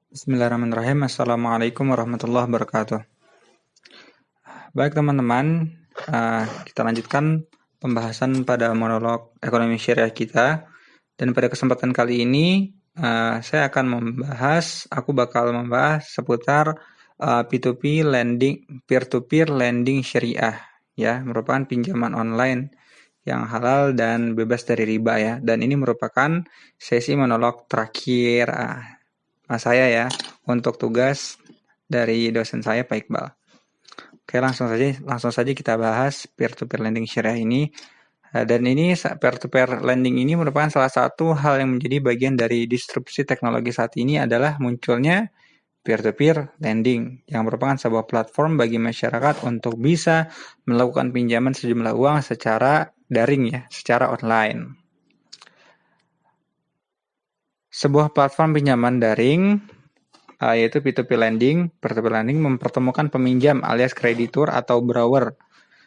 Bismillahirrahmanirrahim. Assalamualaikum warahmatullahi wabarakatuh. Baik teman-teman, kita lanjutkan pembahasan pada monolog ekonomi syariah kita. Dan pada kesempatan kali ini, aku bakal membahas seputar P2P lending, peer-to-peer lending syariah, ya, merupakan pinjaman online yang halal dan bebas dari riba ya. Dan ini merupakan sesi monolog terakhir saya ya untuk tugas dari dosen saya Pak Iqbal. Oke, langsung saja kita bahas peer-to-peer lending syariah ini. Dan ini peer-to-peer lending ini merupakan salah satu hal yang menjadi bagian dari disrupsi teknologi saat ini adalah munculnya peer-to-peer lending yang merupakan sebuah platform bagi masyarakat untuk bisa melakukan pinjaman sejumlah uang secara daring ya, secara online. Sebuah platform pinjaman daring yaitu P2P lending. Peer-to-peer lending mempertemukan peminjam alias kreditur atau borrower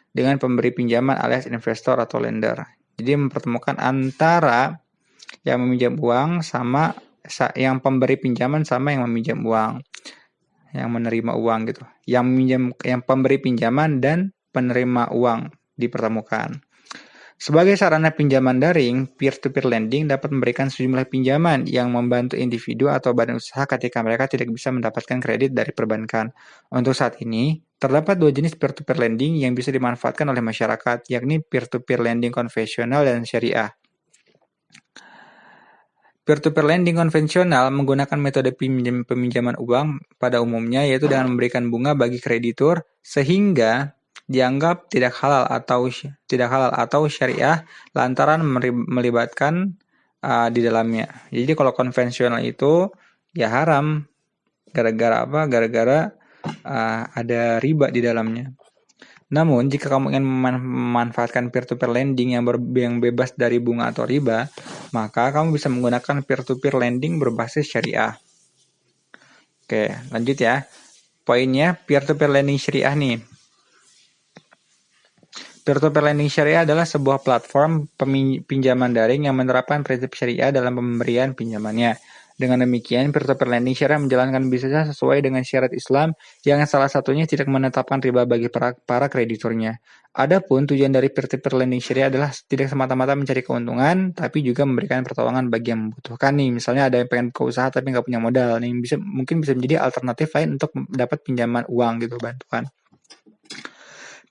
dengan pemberi pinjaman alias investor atau lender. Jadi mempertemukan antara yang meminjam uang sama yang pemberi pinjaman sama yang meminjam uang, yang menerima uang gitu. Yang pemberi pinjaman dan penerima uang dipertemukan. Sebagai sarana pinjaman daring, peer-to-peer lending dapat memberikan sejumlah pinjaman yang membantu individu atau badan usaha ketika mereka tidak bisa mendapatkan kredit dari perbankan. Untuk saat ini, terdapat dua jenis peer-to-peer lending yang bisa dimanfaatkan oleh masyarakat, yakni peer-to-peer lending konvensional dan syariah. Peer-to-peer lending konvensional menggunakan metode peminjaman uang pada umumnya, yaitu dengan memberikan bunga bagi kreditur sehingga dianggap tidak halal atau syariah lantaran melibatkan di dalamnya. Jadi kalau konvensional itu ya haram gara-gara apa? Gara-gara ada riba di dalamnya. Namun jika kamu ingin memanfaatkan peer-to-peer lending yang bebas dari bunga atau riba, maka kamu bisa menggunakan peer-to-peer lending berbasis syariah. Oke, lanjut ya. Poinnya peer-to-peer lending syariah nih. Peer-to-peer lending syariah adalah sebuah platform pinjaman daring yang menerapkan prinsip syariah dalam pemberian pinjamannya. Dengan demikian, peer-to-peer lending syariah menjalankan bisnisnya sesuai dengan syarat Islam yang salah satunya tidak menetapkan riba bagi para krediturnya. Adapun tujuan dari peer-to-peer lending syariah adalah tidak semata-mata mencari keuntungan, tapi juga memberikan pertolongan bagi yang membutuhkan nih. Misalnya ada yang pengen buka usaha tapi nggak punya modal, nih mungkin bisa menjadi alternatif lain untuk mendapat pinjaman uang gitu, bantuan.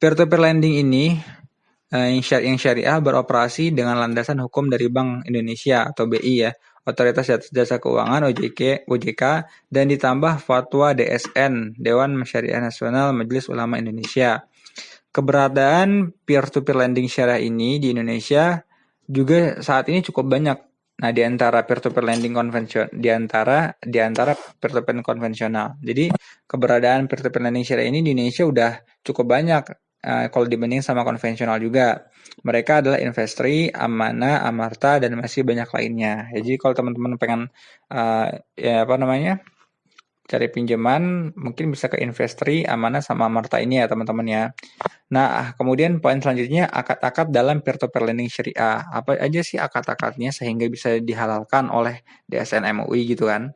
Peer-to-peer lending ini yang syariah beroperasi dengan landasan hukum dari Bank Indonesia atau BI ya, Otoritas Jasa Keuangan OJK, dan ditambah fatwa DSN, Dewan Syariah Nasional Majelis Ulama Indonesia. Keberadaan peer-to-peer lending syariah ini di Indonesia juga saat ini cukup banyak. Nah, di antara peer-to-peer lending konvensional, di antara peer-to-peer konvensional. Jadi, keberadaan peer-to-peer lending syariah ini di Indonesia udah cukup banyak. Kalau dibanding sama konvensional juga. Mereka adalah Investri, Amanah, Amarta, dan masih banyak lainnya. Jadi kalau teman-teman pengen cari pinjaman, mungkin bisa ke Investri, Amanah, sama Amarta ini ya teman-teman ya. Nah, kemudian poin selanjutnya, akad-akad dalam peer-to-peer lending syariah. Apa aja sih akad-akadnya sehingga bisa dihalalkan oleh DSN MUI gitu kan?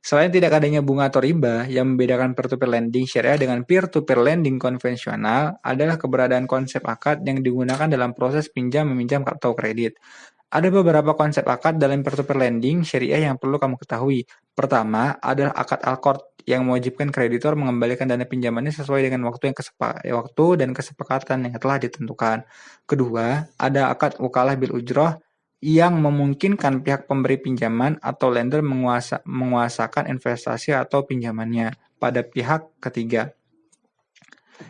Selain tidak adanya bunga atau riba, yang membedakan peer-to-peer lending syariah dengan peer-to-peer lending konvensional adalah keberadaan konsep akad yang digunakan dalam proses pinjam-meminjam atau kredit. Ada beberapa konsep akad dalam peer-to-peer lending syariah yang perlu kamu ketahui. Pertama, adalah akad al-qard yang mewajibkan kreditor mengembalikan dana pinjamannya sesuai dengan waktu dan kesepakatan yang telah ditentukan. Kedua, ada akad wukalah bil ujroh yang memungkinkan pihak pemberi pinjaman atau lender menguasakan investasi atau pinjamannya pada pihak ketiga.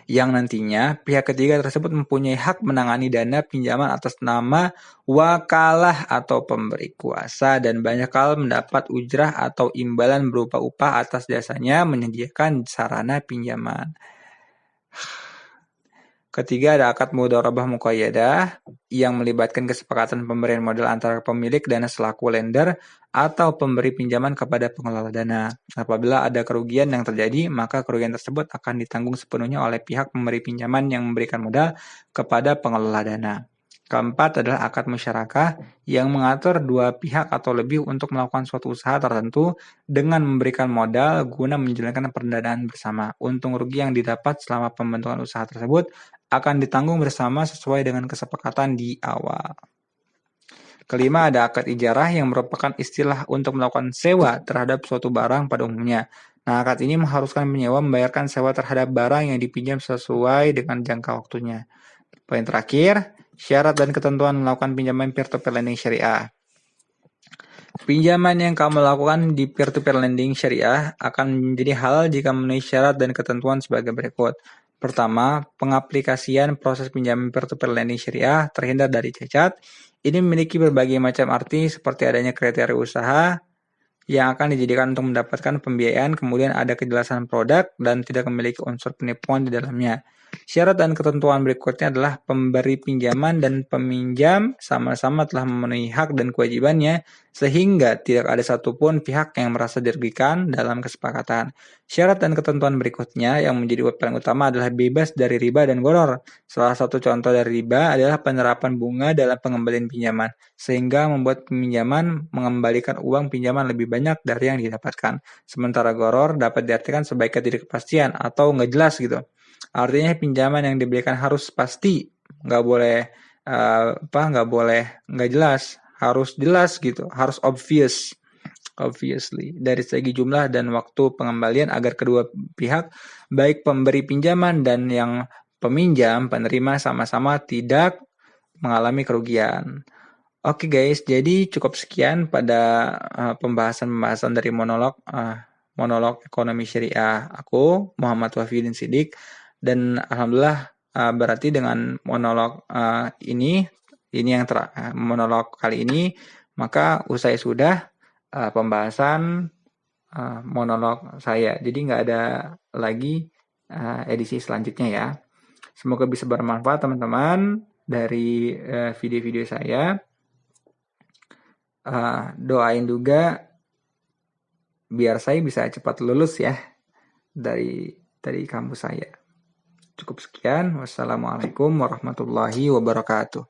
Yang nantinya pihak ketiga tersebut mempunyai hak menangani dana pinjaman atas nama wakalah atau pemberi kuasa dan banyak hal mendapat ujrah atau imbalan berupa upah atas jasanya menyediakan sarana pinjaman. Ketiga, ada akad mudharabah muqayyadah yang melibatkan kesepakatan pemberian modal antara pemilik dana selaku lender atau pemberi pinjaman kepada pengelola dana. Apabila ada kerugian yang terjadi, maka kerugian tersebut akan ditanggung sepenuhnya oleh pihak pemberi pinjaman yang memberikan modal kepada pengelola dana. Keempat adalah akad musyarakah yang mengatur dua pihak atau lebih untuk melakukan suatu usaha tertentu dengan memberikan modal guna menjalankan pendanaan bersama. Untung rugi yang didapat selama pembentukan usaha tersebut akan ditanggung bersama sesuai dengan kesepakatan di awal. Kelima ada akad ijarah yang merupakan istilah untuk melakukan sewa terhadap suatu barang pada umumnya. Nah, akad ini mengharuskan penyewa membayarkan sewa terhadap barang yang dipinjam sesuai dengan jangka waktunya. Poin terakhir, syarat dan ketentuan melakukan pinjaman peer-to-peer lending syariah. Pinjaman yang kamu lakukan di peer-to-peer lending syariah akan menjadi halal jika memenuhi syarat dan ketentuan sebagai berikut. Pertama, pengaplikasian proses pinjaman peer-to-peer lending syariah terhindar dari cacat. Ini memiliki berbagai macam arti seperti adanya kriteria usaha yang akan dijadikan untuk mendapatkan pembiayaan, kemudian ada kejelasan produk dan tidak memiliki unsur penipuan di dalamnya. Syarat dan ketentuan berikutnya adalah pemberi pinjaman dan peminjam sama-sama telah memenuhi hak dan kewajibannya sehingga tidak ada satupun pihak yang merasa dirugikan dalam kesepakatan. Syarat dan ketentuan berikutnya yang menjadi paling utama adalah bebas dari riba dan gharar. Salah satu contoh dari riba adalah penerapan bunga dalam pengembalian pinjaman sehingga membuat peminjaman mengembalikan uang pinjaman lebih banyak dari yang didapatkan. Sementara gharar dapat diartikan sebagai ketidakpastian atau nggak jelas gitu. Artinya pinjaman yang diberikan harus pasti, nggak boleh nggak jelas, harus jelas gitu, harus obviously dari segi jumlah dan waktu pengembalian agar kedua pihak baik pemberi pinjaman dan yang peminjam penerima sama-sama tidak mengalami kerugian. Oke guys, jadi cukup sekian pada pembahasan dari monolog ekonomi syariah aku, Muhammad Wahyudin Siddiq. Dan alhamdulillah berarti dengan monolog ini yang monolog kali ini, maka usai sudah pembahasan monolog saya. Jadi nggak ada lagi edisi selanjutnya ya. Semoga bisa bermanfaat teman-teman dari video-video saya. Doain juga biar saya bisa cepat lulus ya dari kampus saya. Cukup sekian. Wassalamualaikum warahmatullahi wabarakatuh.